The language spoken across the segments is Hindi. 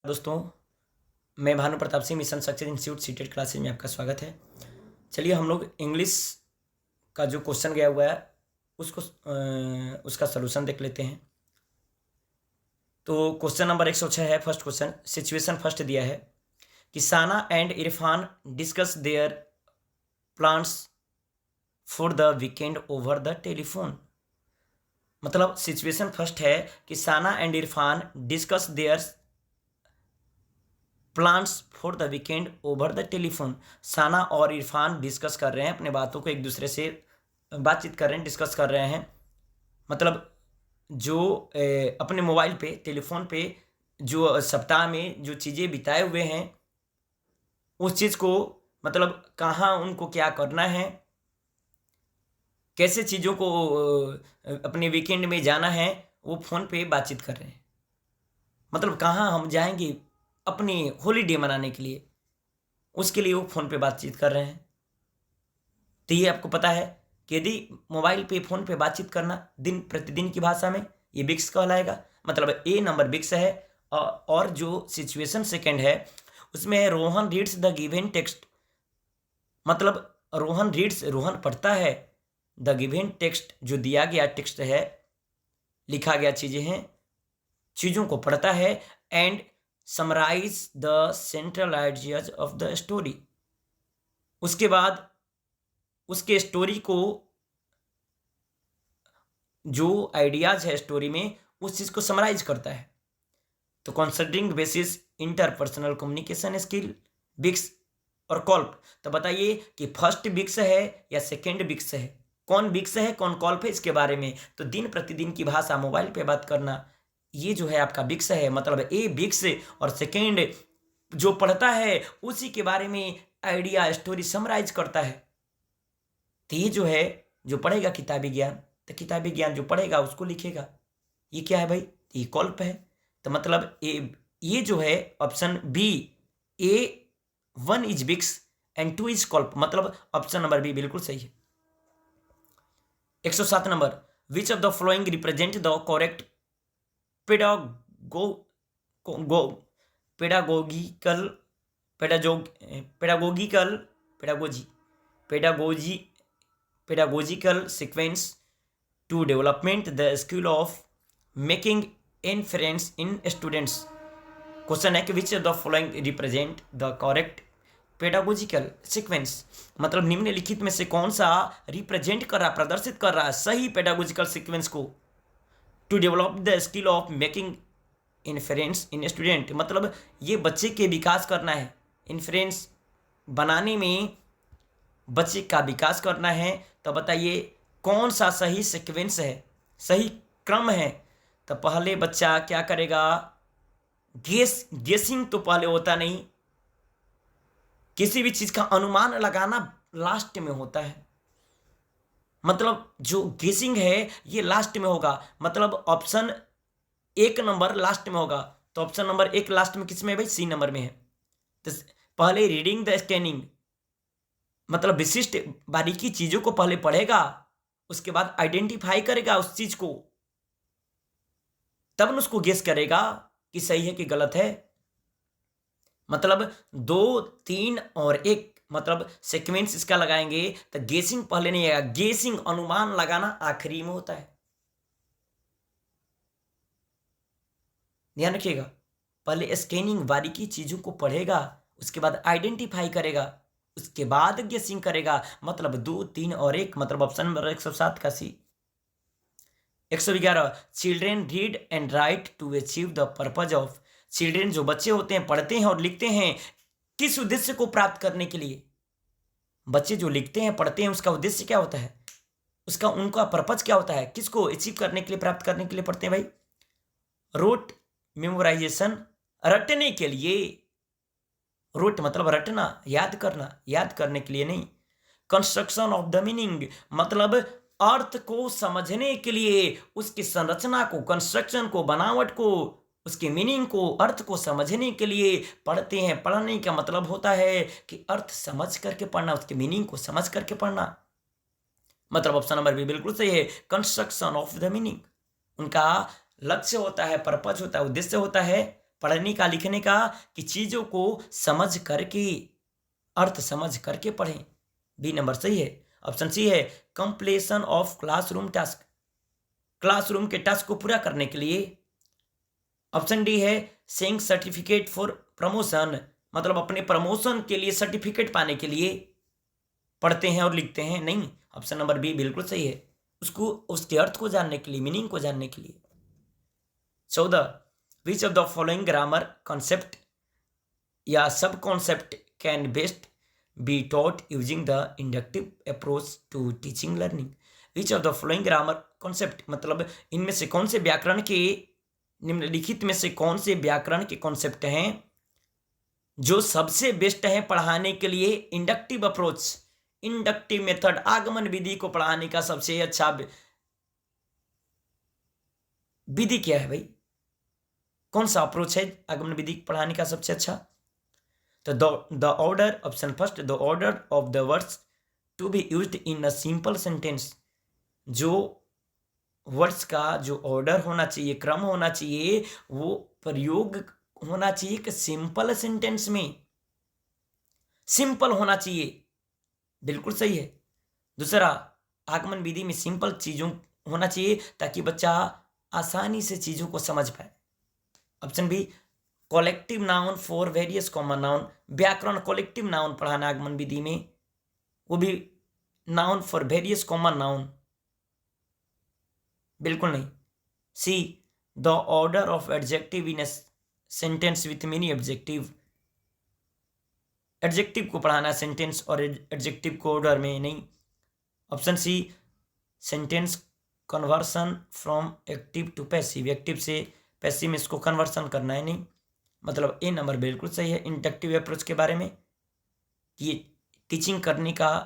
दोस्तों, मैं Bhanu Pratap Singh mission success institute CTET classes में आपका स्वागत है। चलिए हम लोग इंग्लिश का जो क्वेश्चन गया हुआ है उसको उसका सलूशन देख लेते हैं। तो क्वेश्चन नंबर 106 है। फर्स्ट क्वेश्चन सिचुएशन फर्स्ट दिया है कि Sana and Irfan discuss their plans for the weekend over the telephone. मतलब सिचुएशन फर्स्ट है कि Sana and Irfan discuss their plans for the weekend over the telephone. Sana और इरफान डिस्कस कर रहे हैं, अपने बातों को एक दूसरे से बातचीत कर रहे हैं, डिस्कस कर रहे हैं। मतलब जो अपने मोबाइल पे टेलीफोन पे जो सप्ताह में जो चीज़ें बिताए हुए हैं उस चीज़ को, मतलब कहाँ उनको क्या करना है, कैसे चीज़ों को अपने वीकेंड में जाना है, वो फ़ोन पे बातचीत कर रहे हैं। मतलब कहाँ हम जाएंगे अपनी हॉलीडे मनाने के लिए, उसके लिए वो फ़ोन पे बातचीत कर रहे हैं। तो ये आपको पता है कि यदि मोबाइल पे फ़ोन पे बातचीत करना दिन प्रतिदिन की भाषा में ये बिक्स कहलाएगा। मतलब ए नंबर बिक्स है। और जो सिचुएशन सेकंड है उसमें है Rohan reads the given text. मतलब रोहन पढ़ता है द गिवन टेक्स्ट, जो दिया गया टेक्स्ट है, लिखा गया चीज़ें हैं, चीज़ों को पढ़ता है। And summarise the central ideas of the story. उसके बाद उसके स्टोरी को, जो आइडियाज है स्टोरी में, उस चीज़ को समराइज करता है। तो considering basis interpersonal communication skill BICS और कॉल्प। तो बताइए कि फर्स्ट बिक्स है या सेकेंड बिक्स है, कौन बिक्स है कौन कॉल्प है, इसके बारे में। तो दिन प्रतिदिन की भाषा, मोबाइल पे बात करना, ये जो है आपका बिक्स है। मतलब ए बिक्स और सेकेंड जो पढ़ता है उसी के बारे में आइडिया स्टोरी समराइज करता है। तो ये जो है, जो पढ़ेगा किताबी ज्ञान, तो किताबी ज्ञान जो पढ़ेगा उसको लिखेगा। ये क्या है भाई? ये कॉल्प है। तो मतलब ये जो है option B, A 1 is BICS and 2 is CALP. मतलब ऑप्शन नंबर बी बिल्कुल सही है। 107 number, which of the following represent the correct pedagogical pedagogical pedagogical pedagogy pedagogy pedagogical sequence to development the skill of making inference in students। Question है कि विच of the following represent the correct pedagogical sequence. मतलब निम्नलिखित में से कौन सा रिप्रेजेंट कर रहा, प्रदर्शित कर रहा है सही पेडागोजिकल सीक्वेंस को। To develop the skill of making inference in student. मतलब ये बच्चे के विकास करना है, इन्फरेंस बनाने में बच्चे का विकास करना है। तो बताइए कौन सा सही सीक्वेंस है, सही क्रम है। तो पहले बच्चा क्या करेगा, गेसिंग तो पहले होता नहीं, किसी भी चीज का अनुमान लगाना लास्ट में होता है। मतलब जो गेसिंग है ये लास्ट में होगा। मतलब ऑप्शन 1 नंबर लास्ट में होगा। तो ऑप्शन नंबर 1 लास्ट में किस में है भाई? सी नंबर में है। तो पहले रीडिंग द स्कैनिंग, मतलब विशिष्ट बारीकी चीजों को पहले पढ़ेगा, उसके बाद आइडेंटिफाई करेगा उस चीज को, तब उसको गेस करेगा कि सही है कि गलत है। मतलब 2, 3 और 1, मतलब सीक्वेंस इसका लगाएंगे तो गेसिंग पहले नहीं आएगा। गेसिंग अनुमान लगाना आखिरी में होता है, ध्यान रखिएगा। पहले स्कैनिंग बारीकी चीजों को पढ़ेगा, उसके बाद आइडेंटिफाई करेगा, उसके बाद गेसिंग करेगा। मतलब 2, 3 और 1, मतलब ऑप्शन नंबर 107 का C. 111, children read and write to achieve the purpose of. Children जो बच्चे होते हैं पढ़ते हैं और लिखते हैं किस उद्देश्य को प्राप्त करने के लिए। बच्चे जो लिखते हैं पढ़ते हैं उसका उद्देश्य क्या होता है, उसका उनका पर्पज क्या होता है, किसको अचीव करने के लिए, प्राप्त करने के लिए पढ़ते हैं भाई? रोट मेमोराइजेशन, रटने के लिए। रोट मतलब रटना, याद करना, याद करने के लिए नहीं। कंस्ट्रक्शन ऑफ द मीनिंग, मतलब अर्थ को समझने के लिए, उसकी संरचना को, कंस्ट्रक्शन को, बनावट को, उसके मीनिंग को, अर्थ को समझने के लिए पढ़ते हैं। पढ़ने का मतलब होता है कि अर्थ समझ करके पढ़ना, उसके मीनिंग को समझ करके पढ़ना। मतलब ऑप्शन नंबर बी बिल्कुल सही है, कंस्ट्रक्शन ऑफ द मीनिंग। उनका लक्ष्य होता है, पर्पज होता है, उद्देश्य होता है पढ़ने का, लिखने का, कि चीज़ों को समझ करके, अर्थ समझ करके पढ़ें। बी नंबर सही है। ऑप्शन सी है completion of classroom task, classroom के टास्क को पूरा करने के लिए। ऑप्शन डी है सेइंग सर्टिफिकेट फॉर प्रमोशन, मतलब अपने प्रमोशन के लिए, सर्टिफिकेट पाने के लिए पढ़ते हैं और लिखते हैं। नहीं, ऑप्शन नंबर बी बिल्कुल सही है, उसको, उसके अर्थ को जानने के लिए, मीनिंग को जानने के लिए। 14 which of the following grammar concept या sub concept can best be taught using the inductive approach to teaching learning. Which of the following grammar concept, मतलब इनमें से कौन से व्याकरण के, निम्नलिखित में से कौन से व्याकरण के कॉन्सेप्ट हैं जो सबसे बेस्ट है पढ़ाने के लिए इंडक्टिव अप्रोच, इंडक्टिव मेथड, आगमन विधि को पढ़ाने का सबसे अच्छा विधि क्या है भाई? कौन सा अप्रोच है आगमन विधि पढ़ाने का सबसे अच्छा? तो the order, option first, the order of the words to be used in a simple sentence, जो वर्ड्स का जो ऑर्डर होना चाहिए, क्रम होना चाहिए, वो प्रयोग होना चाहिए कि सिंपल सेंटेंस में, सिंपल होना चाहिए, बिल्कुल सही है। दूसरा, आगमन विधि में सिंपल चीज़ों होना चाहिए ताकि बच्चा आसानी से चीज़ों को समझ पाए। Option B collective noun for various common noun, व्याकरण कलेक्टिव नाउन पढ़ाना आगमन विधि में, वो भी noun for various common noun, बिल्कुल नहीं। C the order of adjective in sentence with many objective, adjective को पढ़ाना सेंटेंस और एडजेक्टिव को ऑर्डर में नहीं। Option C sentence conversion from active to passive, active से पैसिव में इसको कन्वर्सन करना है, नहीं, मतलब ए नंबर बिल्कुल सही है इंडक्टिव अप्रोच के बारे में, कि ये टीचिंग करने का,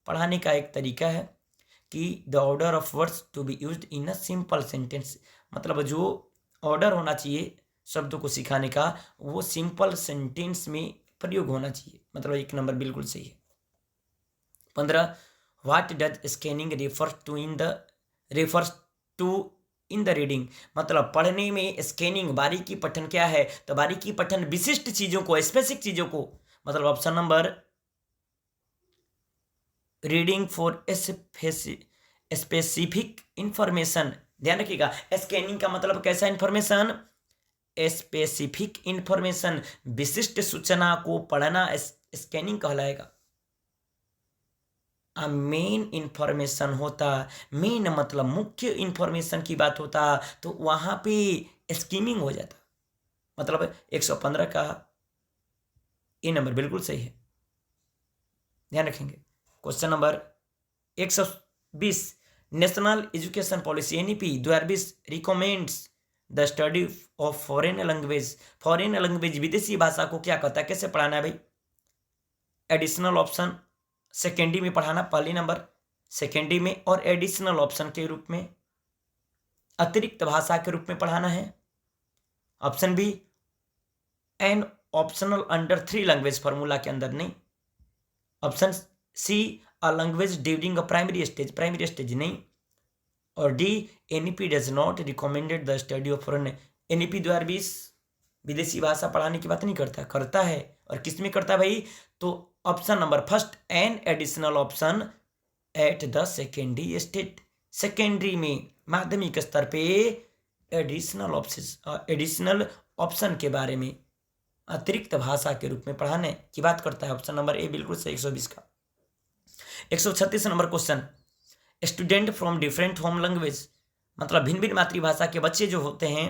पढ़ाने का एक तरीका है कि the order of words to be used in a simple sentence, मतलब जो ऑर्डर होना चाहिए शब्दों को सिखाने का, वो सिंपल सेंटेंस में प्रयोग होना चाहिए, मतलब एक नंबर बिल्कुल सही है। 15 what does scanning refers to in the reading, मतलब पढ़ने में स्कैनिंग, बारीकी पठन क्या है? तो बारीकी पठन विशिष्ट चीजों को, स्पेसिफिक चीजों को, मतलब option number reading for specific information, ध्यान रखिएगा, स्कैनिंग का मतलब कैसा इंफॉर्मेशन? स्पेसिफिक इंफॉर्मेशन, विशिष्ट सूचना को पढ़ना स्कैनिंग कहलाएगा। मेन इंफॉर्मेशन होता, मेन मतलब मुख्य इंफॉर्मेशन की बात होता, तो वहां पे स्कीमिंग हो जाता, मतलब 115 का ए नंबर बिल्कुल सही है, ध्यान रखेंगे। Question number 120 national education policy NEP 2020 recommends the study of foreign language, foreign language विदेशी भाषा को क्या कहता है, कैसे पढ़ाना है भाई? एडिशनल ऑप्शन सेकेंडरी में पढ़ाना, पहली नंबर सेकेंडरी में, और एडिशनल ऑप्शन के रूप में, अतिरिक्त भाषा के रूप में पढ़ाना है। Option B an optional under 3 language formula के अंदर, नहीं। Option C a language during a primary stage नहीं। और D NEP does not recommended the study of foreign, NEP 2020 विदेशी भाषा पढ़ाने की बात नहीं करता, करता है, और किस में करता है भाई? तो option number first an additional option at the secondary state, secondary में, माध्यमिक स्तर पे एडिशनल ऑप्शन के बारे में, अतिरिक्त भाषा के रूप में पढ़ाने की बात करता है। ऑप्शन नंबर ए बिल्कुल सही 120 का। 136 number question, student from different home language, मतलब भिन्न भिन्न मातृभाषा के बच्चे जो होते हैं,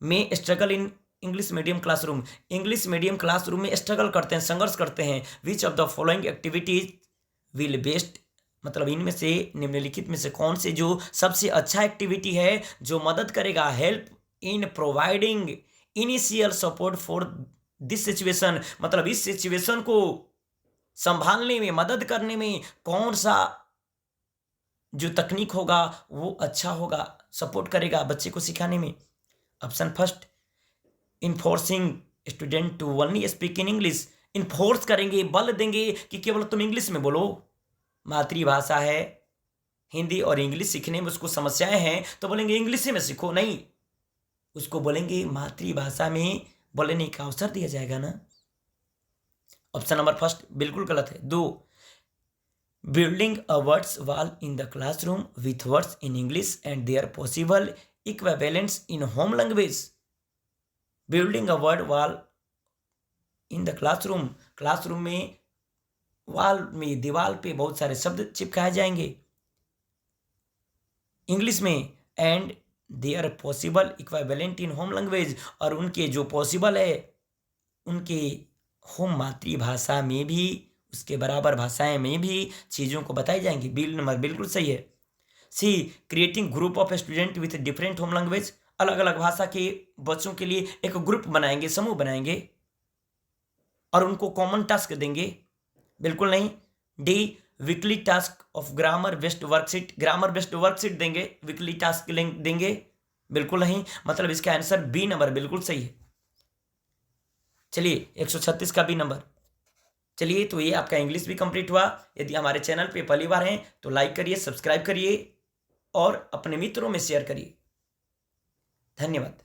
में struggle in English medium classroom, English medium classroom में स्ट्रगल करते हैं, संघर्ष करते हैं। विच of the following activities will best, मतलब इनमें से, निम्नलिखित में से कौन से जो सबसे अच्छा एक्टिविटी है जो मदद करेगा, help in providing initial support for this situation, मतलब इस सिचुएशन को संभालने में, मदद करने में कौन सा जो तकनीक होगा वो अच्छा होगा, सपोर्ट करेगा बच्चे को सिखाने में? Option first enforcing student to only speak in English, enforce करेंगे, बल देंगे कि केवल तुम इंग्लिश में बोलो, मातृभाषा है, हिंदी और इंग्लिश सीखने में उसको समस्याएं हैं तो बोलेंगे इंग्लिश में सीखो, नहीं, उसको बोलेंगे मातृभाषा में बोलने का अवसर दिया जाएगा ना। ऑप्शन नंबर फर्स्ट बिल्कुल गलत है। 2, building a words wall in the classroom with words in English and their possible equivalents in home language. Building a word wall in the classroom, classroom में वॉल में दीवार पे बहुत सारे शब्द चिपकाए जाएंगे इंग्लिश में, and their possible equivalent in home language, और उनके जो पॉसिबल है उनके होम मातृभाषा में भी, उसके बराबर भाषाएं में भी चीज़ों को बताई जाएंगी। बिल नंबर बिल्कुल सही है। C, creating group of student with different home language, अलग अलग भाषा के बच्चों के लिए एक ग्रुप बनाएंगे, समूह बनाएंगे और उनको कॉमन टास्क देंगे। बिल्कुल नहीं। D, weekly task of grammar based worksheet, grammar based worksheet देंगे, वीकली टास्क देंगे। बिल्कुल नहीं, मतलब इसका आंसर बी नंबर बिल्कुल सही है। चलिए 136 का बी नंबर। चलिए, तो ये आपका इंग्लिश भी कंप्लीट हुआ। यदि हमारे चैनल पे पहली बार हैं तो लाइक करिए, सब्सक्राइब करिए और अपने मित्रों में शेयर करिए। धन्यवाद।